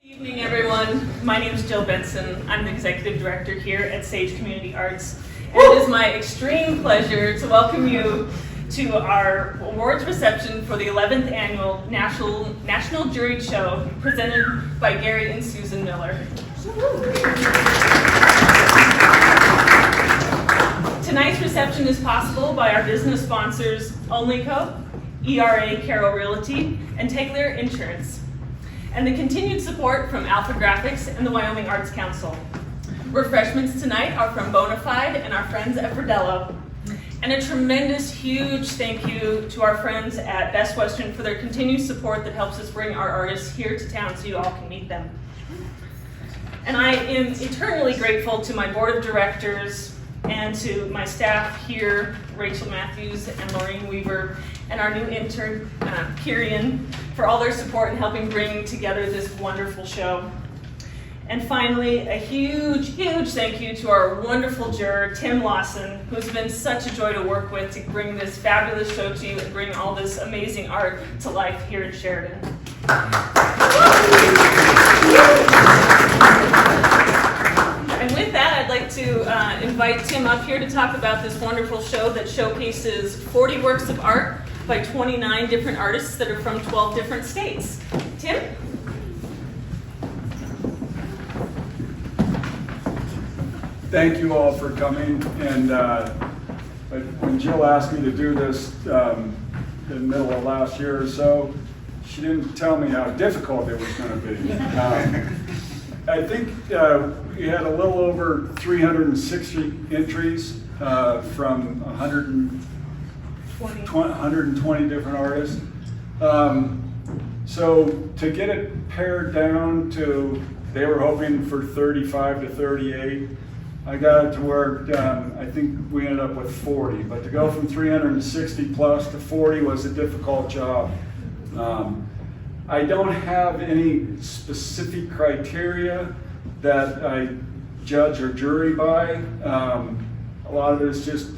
Good evening, everyone. My name is Jill Benson. I'm the Executive Director here at Sage Community Arts. And it is my extreme pleasure to welcome you to our awards reception for the 11th Annual National Juried Show presented by Gary and Susan Miller. Tonight's reception is possible by our business sponsors, Onlyco, ERA Carroll Realty, and Tegler Insurance, and the continued support from AlphaGraphics and the Wyoming Arts Council. Refreshments tonight are from Bonafide and our friends at Verdello. And a tremendous, huge thank you to our friends at Best Western for their continued support that helps us bring our artists here to town so you all can meet them. And I am eternally grateful to my board of directors and to my staff here, Rachel Matthews and Maureen Weaver, and our new intern, Kirian, for all their support in helping bring together this wonderful show. And finally, a huge, huge thank you to our wonderful juror, Tim Lawson, who's been such a joy to work with to bring this fabulous show to you and bring all this amazing art to life here in Sheridan. And with that, I'd like to invite Tim up here to talk about this wonderful show that showcases 40 works of art by 29 different artists that are from 12 different states. Tim? Thank you all for coming, and when Jill asked me to do this in the middle of last year or so, she didn't tell me how difficult it was going to be. I think we had a little over 360 entries from 120 different artists. So to get it pared down to, they were hoping for 35 to 38. I got it to where I think we ended up with 40, but to go from 360 plus to 40 was a difficult job. I don't have any specific criteria that I judge or jury by. A lot of it is just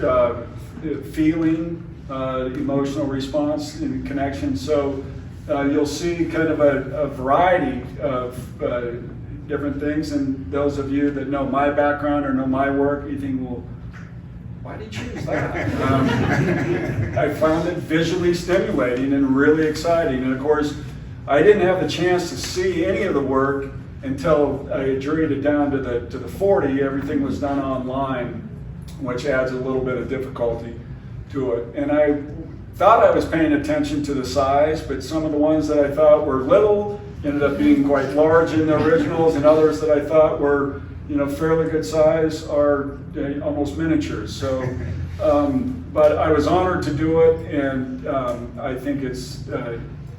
feeling, emotional response and connection. So you'll see kind of a variety of different things, and those of you that know my background or know my work, you think, well, why did you choose that? I found it visually stimulating and really exciting, and of course, I didn't have the chance to see any of the work until I juried it down to the 40. Everything was done online, which adds a little bit of difficulty to it. And I thought I was paying attention to the size, but some of the ones that I thought were little ended up being quite large in the originals, and others that I thought were, fairly good size are almost miniatures. So, but I was honored to do it, and I think it's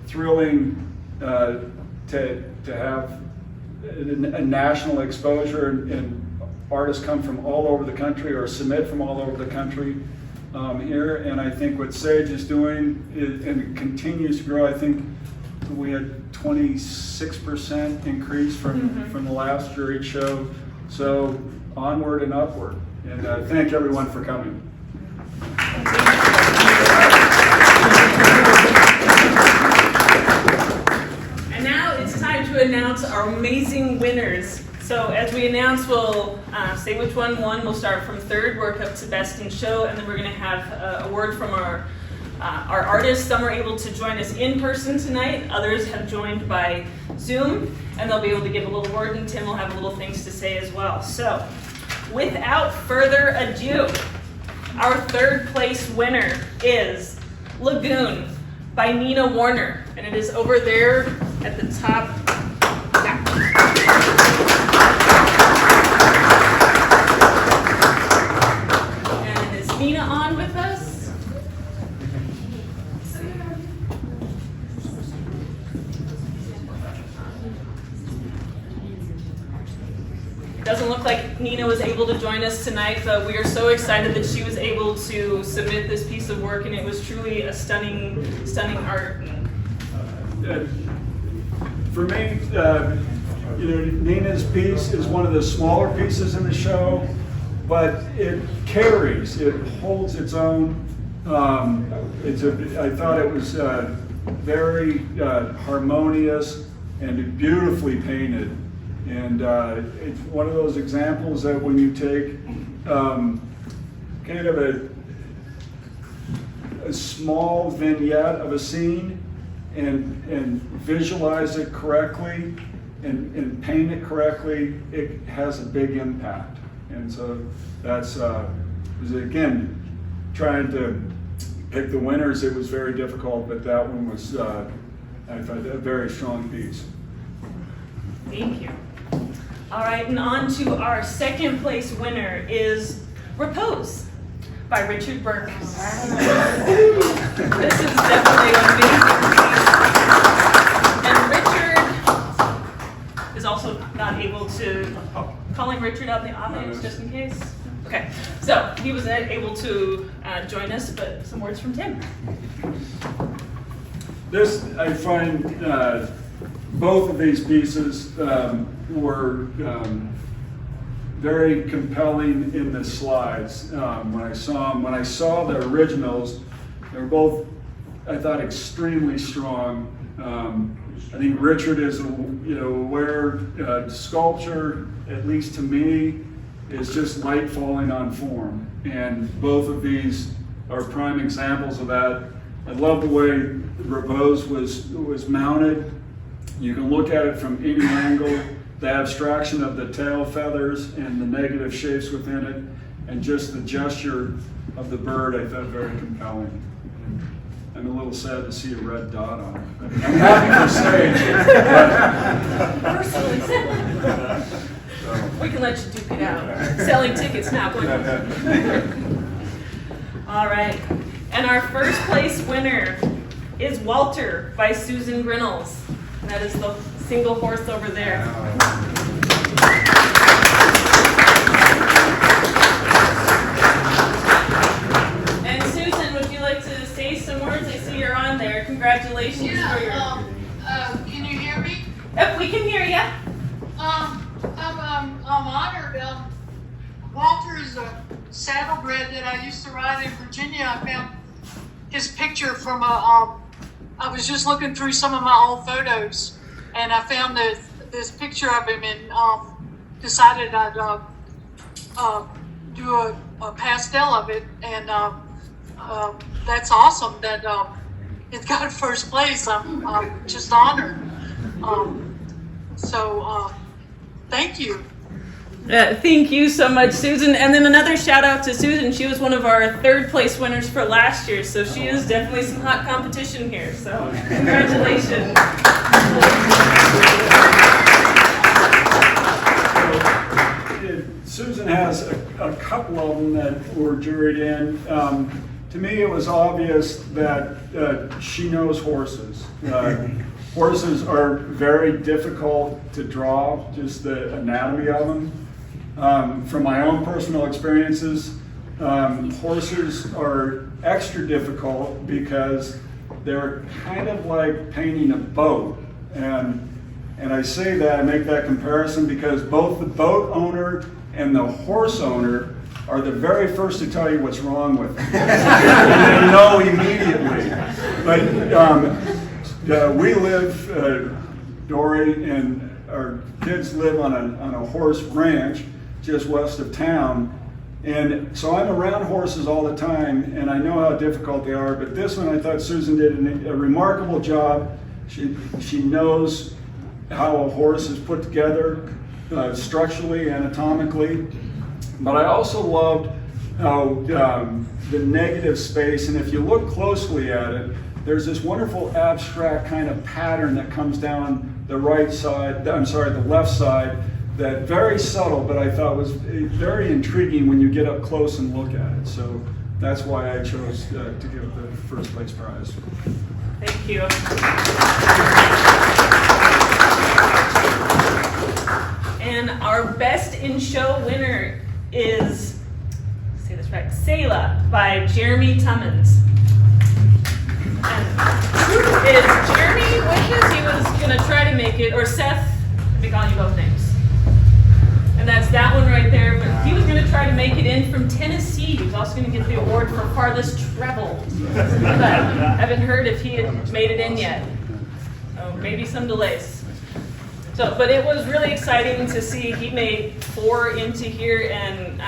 thrilling to have a national exposure, and artists come from all over the country or submit from all over the country here. And I think what Sage is doing and it continues to grow. I think we had 26% increase from the last juried show. So onward and upward. And thank everyone for coming. And now it's time to announce our amazing winners. So as we announce, we'll say which one won. We'll start from third, work up to best in show, and then we're going to have a word from our artists. Some are able to join us in person tonight. Others have joined by Zoom, and they'll be able to give a little word, and Tim will have little things to say as well. So without further ado, our third place winner is Lagoon by Nina Warner, and it is over there at the top. And is Nina on with us? It doesn't look like Nina was able to join us tonight, but we are so excited that she was able to submit this piece of work, and it was truly a stunning, stunning art. For me, Nina's piece is one of the smaller pieces in the show, but it carries, it holds its own. I thought it was very harmonious and beautifully painted. And it's one of those examples that when you take kind of a small vignette of a scene and visualize it correctly and paint it correctly, it has a big impact. And so that's, again, trying to pick the winners, it was very difficult, but that one was, I thought, a very strong piece. Thank you. All right, and on to our second place winner is Repose by Richard Burke. This is definitely amazing. And Richard is also not able to, calling Richard out in the audience just in case. Okay, so he was able to join us, but some words from Tim. This, I find, both of these pieces were very compelling in the slides. When I saw the originals, they were both, I thought, extremely strong. I think Richard is, where sculpture, at least to me, is just light falling on form, and both of these are prime examples of that. I love the way Repose was mounted. You can look at it from any angle. The abstraction of the tail feathers and the negative shapes within it, and just the gesture of the bird, I thought very compelling. I'm a little sad to see a red dot on it. I'm happy for Sage. Personally, we can let you duke it out. Selling tickets now. All right, and our first place winner is Walter by Susan Grinnells. And that is the single horse over there. And Susan, would you like to say some words? I see you're on there. Congratulations for your... Can you hear me? Yep, we can hear you. I'm honored. Walter is a saddlebred that I used to ride in Virginia. I found his picture from I was just looking through some of my old photos, and I found this picture of him, and decided I'd do a pastel of it, and that's awesome that it got first place. I'm just honored. Thank you. Thank you so much, Susan. And then another shout out to Susan. She was one of our third place winners for last year, so she is definitely some hot competition here. So congratulations. Susan has a couple of them that were juried in. To me, it was obvious that she knows horses. Horses are very difficult to draw, just the anatomy of them. From my own personal experiences, horses are extra difficult because they're kind of like painting a boat. And I say that, I make that comparison because both the boat owner and the horse owner are the very first to tell you what's wrong with them. And they know immediately. But we live, Dory and our kids live on a horse ranch just west of town. And so I'm around horses all the time, and I know how difficult they are. But this one, I thought Susan did a remarkable job. She knows how a horse is put together structurally, anatomically. But I also loved how the negative space, and if you look closely at it, there's this wonderful abstract kind of pattern that comes down the right side, the left side, that very subtle, but I thought was very intriguing when you get up close and look at it. So that's why I chose to give the first place prize. Thank you. And our best in show winner is, say this right, Selah by Jeremy Tummins. And is Jeremy with us? He was going to try to make it, or Seth, I'll be calling you both names. And that's that one right there, but he was going to try to make it in from Tennessee. He was also going to get the award for farthest travel. But I haven't heard if he had made it in yet. So maybe some delays. So, but it was really exciting to see. He made 4 into here, and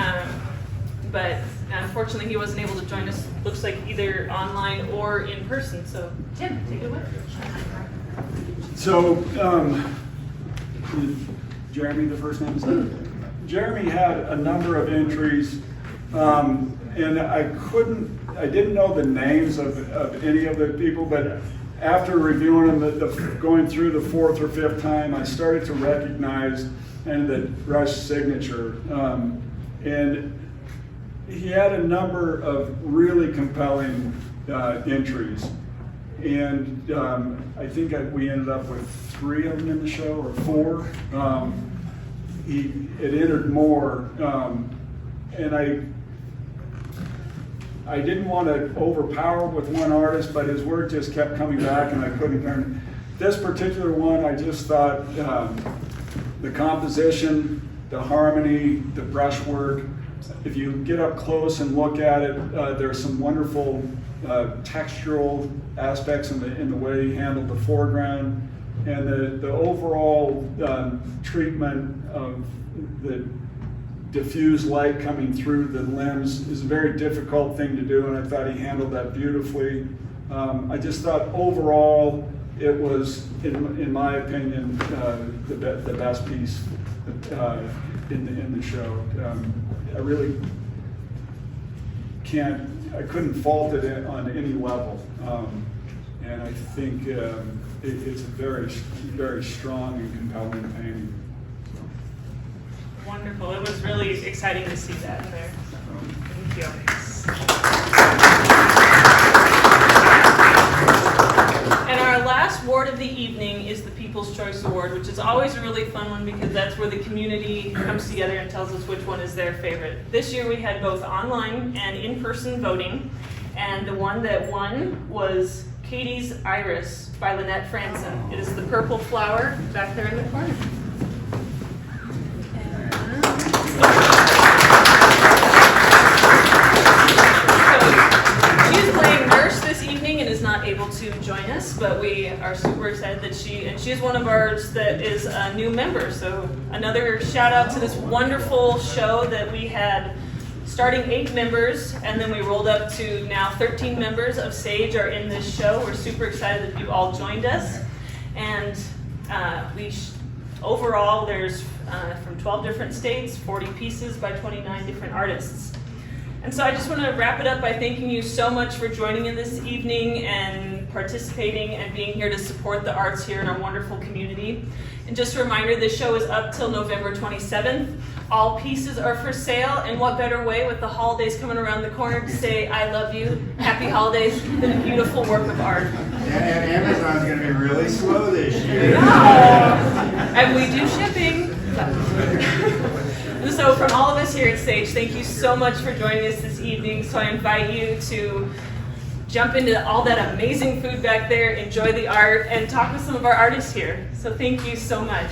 but unfortunately he wasn't able to join us. Looks like either online or in person. So Tim, take it away. So, Jeremy, the first name is that? Jeremy had a number of entries, and I didn't know the names of any of the people, but after reviewing them, going through the 4th or 5th time, I started to recognize the Rush signature. And he had a number of really compelling entries. And I think we ended up with 3 of them in the show, or 4. It entered more, and I didn't want to overpower with one artist, but his work just kept coming back, and I couldn't turn. This particular one, I just thought the composition, the harmony, the brushwork. If you get up close and look at it, there's some wonderful textural aspects in the way he handled the foreground, and the overall treatment of the diffuse light coming through the limbs is a very difficult thing to do, and I thought he handled that beautifully. I just thought overall it was, in my opinion, the best piece in the show. I really I couldn't fault it on any level, and I think it's a very, very strong and compelling painting. Wonderful. It was really exciting to see that there. Thank you. And our last award of the evening is the People's Choice Award, which is always a really fun one because that's where the community comes together and tells us which one is their favorite. This year we had both online and in-person voting, and the one that won was Katie's Iris by Lynette Franson. It is the purple flower back there in the corner. She's playing nurse this evening and is not able to join us, but we are super excited that she is one of ours that is a new member. So another shout out to this wonderful show that we had starting 8 members, and then we rolled up to now 13 members of Sage are in this show. We're super excited that you all joined us. And overall, there's from 12 different states, 40 pieces by 29 different artists. And so I just want to wrap it up by thanking you so much for joining in this evening and participating and being here to support the arts here in our wonderful community. And just a reminder, this show is up till November 27th. All pieces are for sale, and what better way with the holidays coming around the corner to say I love you, happy holidays, than a beautiful work of art. And Amazon's going to be really slow this year. And we do shipping. And so from all of us here at Sage, thank you so much for joining us this evening. So I invite you to jump into all that amazing food back there, enjoy the art, and talk with some of our artists here. So thank you so much.